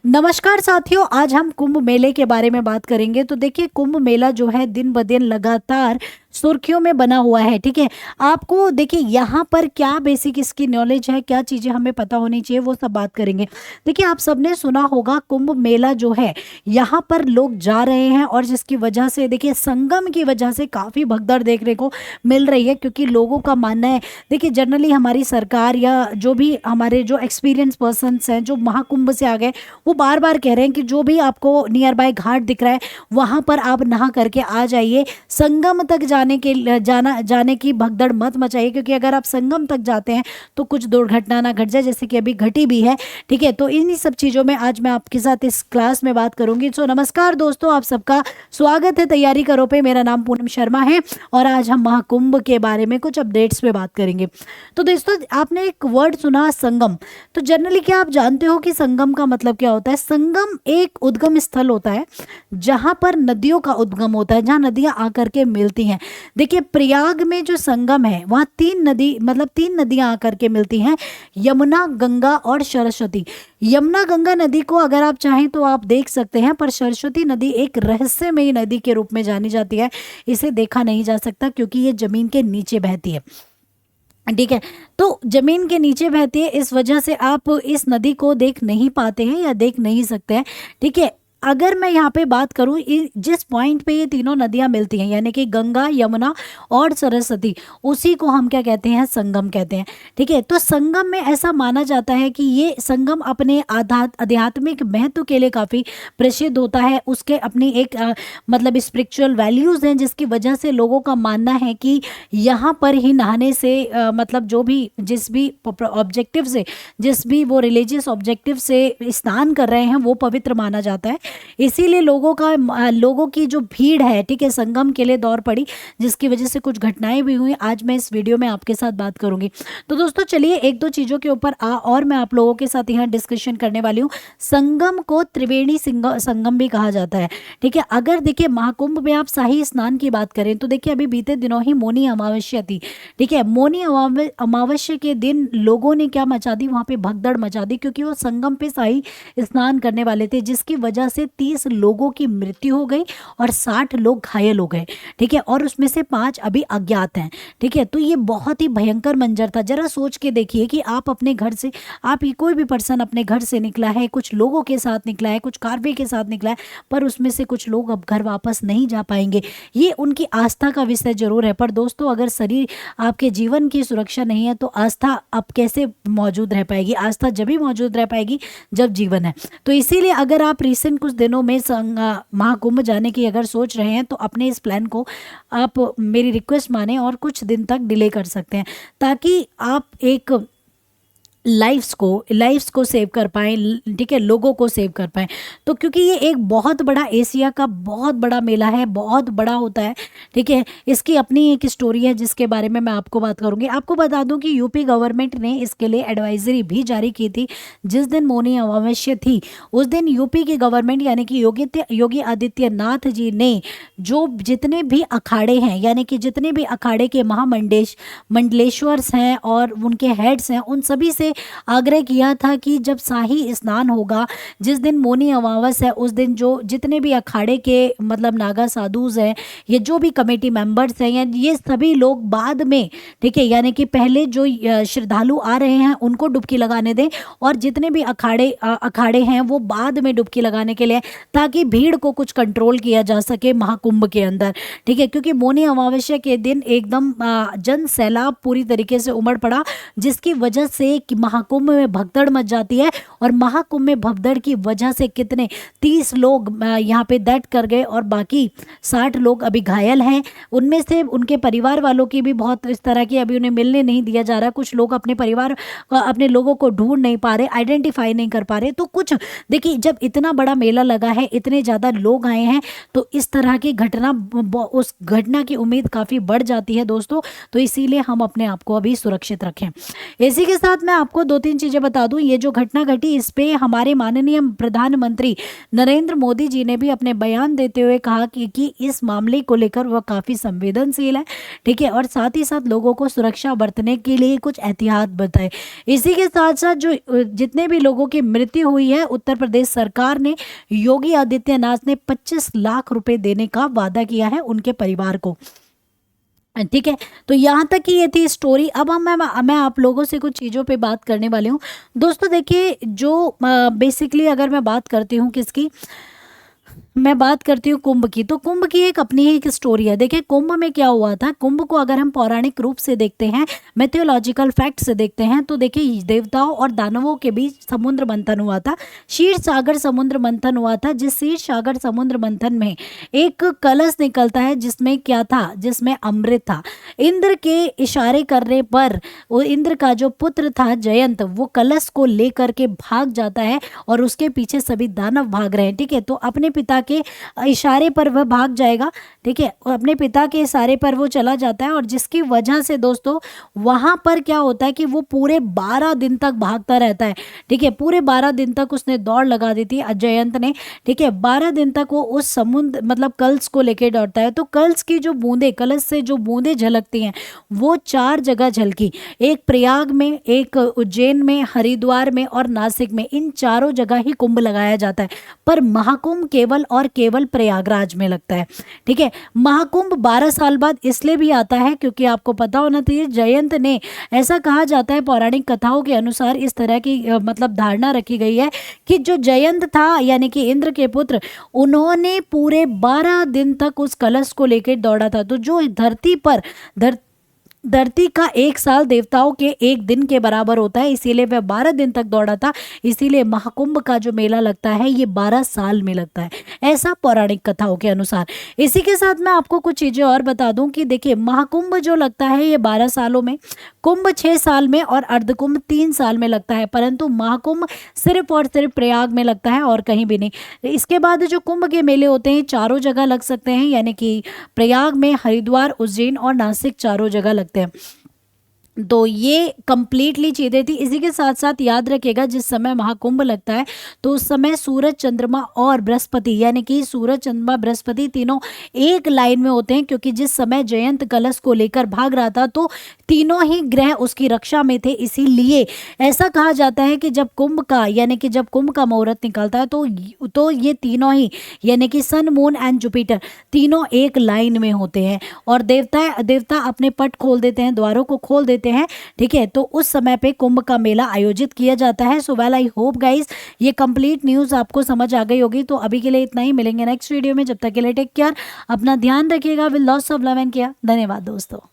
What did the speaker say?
नमस्कार साथियों, आज हम कुंभ मेले के बारे में बात करेंगे। तो देखिए, कुंभ मेला जो है दिन ब दिन लगातार सुर्खियों में बना हुआ है। ठीक है, आपको देखिए यहाँ पर क्या बेसिक इसकी नॉलेज है, क्या चीज़ें हमें पता होनी चाहिए, वो सब बात करेंगे। देखिए, आप सबने सुना होगा कुंभ मेला जो है यहाँ पर लोग जा रहे हैं, और जिसकी वजह से देखिए संगम की वजह से काफ़ी भगदड़ देखने को मिल रही है, क्योंकि लोगों का मानना है, देखिए जनरली हमारी सरकार या जो भी हमारे जो एक्सपीरियंस पर्सन्स हैं जो महाकुंभ से आ गए, वो बार बार कह रहे हैं कि जो भी आपको नियर बाय घाट दिख रहा है वहाँ पर आप नहा करके आ जाइए। संगम तक जाने की भगदड़ मत मचाइए, क्योंकि अगर आप संगम तक जाते हैं तो कुछ दुर्घटना ना घट जाए, जैसे कि अभी घटी भी है। ठीक है, तो इन्हीं सब चीज़ों में आज मैं आपके साथ इस क्लास में बात करूंगी। सो नमस्कार दोस्तों, आप सबका स्वागत है तैयारी करो पे। मेरा नाम पूनम शर्मा है और आज हम महाकुंभ के बारे में कुछ अपडेट्स पे बात करेंगे। तो दोस्तों, आपने एक वर्ड सुना संगम। तो जनरली क्या आप जानते हो कि संगम का मतलब क्या होता है? संगम एक उद्गम स्थल होता है जहां पर नदियों का उद्गम होता है, जहां नदियां आकर के मिलती हैं। देखिए, प्रयाग में जो संगम है वहां तीन नदियां आकर के मिलती हैं, यमुना, गंगा और सरस्वती। यमुना गंगा नदी को अगर आप चाहें तो आप देख सकते हैं, पर सरस्वती नदी एक रहस्यमयी नदी के रूप में जानी जाती है। इसे देखा नहीं जा सकता क्योंकि ये जमीन के नीचे बहती है। ठीक है, तो जमीन के नीचे बहती है, इस वजह से आप इस नदी को देख नहीं पाते हैं या देख नहीं सकते हैं। ठीक है, अगर मैं यहाँ पे बात करूँ, जिस पॉइंट पे ये तीनों नदियाँ मिलती हैं, यानी कि गंगा, यमुना और सरस्वती, उसी को हम क्या कहते हैं? संगम कहते हैं। ठीक है, तो संगम में ऐसा माना जाता है कि ये संगम अपने आध्यात्मिक महत्व के लिए काफ़ी प्रसिद्ध होता है। उसके अपनी एक मतलब स्पिरिचुअल वैल्यूज़ हैं, जिसकी वजह से लोगों का मानना है कि यहाँ पर ही नहाने से मतलब जो भी जिस भी ऑब्जेक्टिव से, जिस भी वो रिलीजियस ऑब्जेक्टिव से स्नान कर रहे हैं, वो पवित्र माना जाता है। इसीलिए लोगों की जो भीड़ है, ठीक है, संगम के लिए दौड़ पड़ी, जिसकी वजह से कुछ घटनाएं भी हुई। आज मैं इस वीडियो में आपके साथ बात करूंगी। तो दोस्तों चलिए, एक दो चीज़ों के ऊपर और मैं आप लोगों के साथ यहाँ डिस्कशन करने वाली हूँ। संगम को त्रिवेणी संगम भी कहा जाता है। ठीक है, अगर देखिए महाकुंभ में आप शाही स्नान की बात करें तो देखिए अभी बीते दिनों ही मौनी अमावस्या थी। ठीक है, मौनी अमावस्या के दिन लोगों ने क्या मचा दी, वहाँ पे भगदड़ मचा दी, क्योंकि वो संगम पे शाही स्नान करने वाले थे, जिसकी वजह से 30 लोगों की मृत्यु हो गई और 60 लोग घायल हो गए। ठीक है, और उसमें से 5 अभी अज्ञात हैं। ठीक है, तो ये बहुत ही भयंकर मंजर था। जरा सोच के देखिए कि आप अपने घर से, आप ही कोई भी पर्सन अपने घर से निकला है, कुछ लोगों के साथ निकला है, कुछ कार्य के साथ निकला है, पर उसमें से कुछ लोग अब घर वापस नहीं जा पाएंगे। ये उनकी आस्था का विषय जरूर है, पर दोस्तों अगर शरीर आपके जीवन की सुरक्षा नहीं है तो आस्था अब कैसे मौजूद रह पाएगी? आस्था जब भी मौजूद रह पाएगी जब जीवन है। तो इसीलिए अगर आप रिसेंट कुछ दिनों में महाकुंभ जाने की अगर सोच रहे हैं तो अपने इस प्लान को आप मेरी रिक्वेस्ट माने और कुछ दिन तक डिले कर सकते हैं, ताकि आप एक लाइफ्स को सेव कर पाएँ। ठीक है, लोगों को सेव कर पाएँ। तो क्योंकि ये एक बहुत बड़ा, एशिया का बहुत बड़ा मेला है, बहुत बड़ा होता है। ठीक है, इसकी अपनी एक स्टोरी है जिसके बारे में मैं आपको बात करूंगी। आपको बता दूं कि यूपी गवर्नमेंट ने इसके लिए एडवाइजरी भी जारी की थी। जिस दिन मौनी अमावस्या थी उस दिन यूपी की गवर्नमेंट यानी कि योगी आदित्यनाथ जी ने जो जितने भी अखाड़े हैं, यानी कि जितने भी अखाड़े के मंडलेश्वर्स हैं और उनके हेड्स हैं, उन सभी से आग्रह किया था कि जब शाही स्नान होगा, जिस दिन मौनी अमावस है, उस दिन जो जितने भी अखाड़े के मतलब नागा साधुज हैं, ये जो भी कमेटी मेंबर्स हैं, या ये सभी लोग बाद में, ठीक है, यानी कि पहले जो श्रद्धालु आ रहे हैं उनको डुबकी लगाने दें, और जितने भी अखाड़े हैं वो बाद में डुबकी लगाने के लिए, ताकि भीड़ को कुछ कंट्रोल किया जा सके महाकुंभ के अंदर। ठीक है, क्योंकि मौनी अमावस्या के दिन एकदम जन सैलाब पूरी तरीके से उमड़ पड़ा, जिसकी वजह से कि महाकुंभ में भगदड़ मच जाती है। और महाकुंभ में भगदड़ की वजह से कितने 30 लोग यहाँ पे डेथ कर गए और बाकी 60 लोग अभी घायल हैं। उनमें से उनके परिवार वालों की भी बहुत इस तरह की, अभी उन्हें मिलने नहीं दिया जा रहा। कुछ लोग अपने परिवार, अपने लोगों को ढूंढ नहीं पा रहे, आइडेंटिफाई नहीं कर पा रहे। तो कुछ देखिए, जब इतना बड़ा मेला लगा है, इतने ज़्यादा लोग आए हैं, तो इस तरह की उस घटना की उम्मीद काफ़ी बढ़ जाती है दोस्तों। तो इसीलिए हम अपने आप को अभी सुरक्षित रखें। इसी के साथ मैं आपको 2-3 चीज़ें बता दूं। ये जो घटना घटी वहीं इस पे हमारे माननीय प्रधानमंत्री नरेंद्र मोदी जी ने भी अपने बयान देते हुए कहा कि इस मामले को लेकर वह काफ़ी संवेदनशील है, ठीक है, और साथ ही साथ लोगों को सुरक्षा बरतने के लिए कुछ एहतियात बताए। इसी के साथ साथ जो जितने भी लोगों की मृत्यु हुई है, उत्तर प्रदेश सरकार ने योगी आदित्यनाथ ने 25 लाख रुपए देने का वादा किया है उनके परिवार को, ठीक है। तो यहाँ तक की ये थी स्टोरी। अब मैं आप लोगों से कुछ चीज़ों पे बात करने वाली हूँ दोस्तों। देखिए जो बेसिकली अगर मैं बात करती हूँ किसकी, मैं बात करती हूँ कुंभ की, तो कुंभ की एक अपनी ही एक स्टोरी है। देखिए कुंभ में क्या हुआ था, कुंभ को अगर हम पौराणिक रूप से देखते हैं, मिथोलॉजिकल फैक्ट से देखते हैं, तो देखिए देवताओं और दानवों के बीच समुद्र मंथन हुआ था, क्षीर सागर समुद्र मंथन हुआ था। जिस क्षीर सागर समुद्र मंथन में एक कलश निकलता है जिसमें क्या था, जिसमें अमृत था। इंद्र के इशारे करने पर वो इंद्र का जो पुत्र था जयंत, वो कलश को लेकर के भाग जाता है और उसके पीछे सभी दानव भाग रहे हैं, ठीक है। तो अपने पिता के इशारे पर वह भाग जाएगा, ठीक है, अपने पिता के इशारे पर वो चला जाता है और जिसकी वजह से दोस्तों वहां पर क्या होता है कि वो पूरे 12 दिन तक भागता रहता है, ठीक है। पूरे 12 दिन तक उसने दौड़ लगा दी थी अजयंत ने, ठीक है। 12 दिन तक वो उस समुद्र मतलब कलश को लेकर दौड़ता है। तो कलश की जो बूंदे, कलश से जो बूंदे झलकती हैं वो 4 जगह झलकी, एक प्रयाग में, एक उज्जैन में, हरिद्वार में और नासिक में। इन चारों जगह ही कुंभ लगाया जाता है, पर महाकुंभ केवल और केवल प्रयागराज में लगता है, ठीक है। महाकुंभ 12 साल बाद इसलिए भी आता है क्योंकि आपको पता होना चाहिए जयंत ने, ऐसा कहा जाता है पौराणिक कथाओं के अनुसार, इस तरह की मतलब धारणा रखी गई है कि जो जयंत था यानी कि इंद्र के पुत्र, उन्होंने पूरे 12 दिन तक उस कलश को लेकर दौड़ा था। तो जो धरती का 1 साल देवताओं के 1 दिन के बराबर होता है, इसीलिए वह 12 दिन तक दौड़ा था। इसीलिए महाकुंभ का जो मेला लगता है ये 12 साल में लगता है, ऐसा पौराणिक कथाओं के अनुसार। इसी के साथ मैं आपको कुछ चीज़ें और बता दूं कि देखिए महाकुंभ जो लगता है ये 12 सालों में, कुंभ 6 साल में और अर्धकुंभ 3 साल में लगता है, परंतु महाकुंभ सिर्फ और सिर्फ प्रयाग में लगता है और कहीं भी नहीं। इसके बाद जो कुंभ के मेले होते हैं चारों जगह लग सकते हैं, यानी कि प्रयाग में, हरिद्वार, उज्जैन और नासिक चारों जगह लगते हैं। तो ये कंप्लीटली चीज़ें थी। इसी के साथ साथ याद रखिएगा जिस समय महाकुंभ लगता है तो उस समय सूरज, चंद्रमा और बृहस्पति, यानी कि सूरज, चंद्रमा, बृहस्पति तीनों एक लाइन में होते हैं, क्योंकि जिस समय जयंत कलश को लेकर भाग रहा था तो तीनों ही ग्रह उसकी रक्षा में थे। इसीलिए ऐसा कहा जाता है कि जब कुंभ का यानी कि जब कुंभ का मुहूर्त निकलता है तो ये तीनों ही यानी कि सन, मून एंड जुपिटर तीनों एक लाइन में होते हैं और देवता अपने पट खोल देते हैं, द्वारों को खोल देते हैं, ठीक है। तो उस समय पे कुंभ का मेला आयोजित किया जाता है। So well I hope guys ये कंप्लीट न्यूज़ आपको समझ आ गई होगी। तो अभी के लिए इतना ही, मिलेंगे नेक्स्ट वीडियो में। जब तक के लिए टेक केयर, अपना ध्यान रखिएगा। With lots of love and care. धन्यवाद दोस्तों।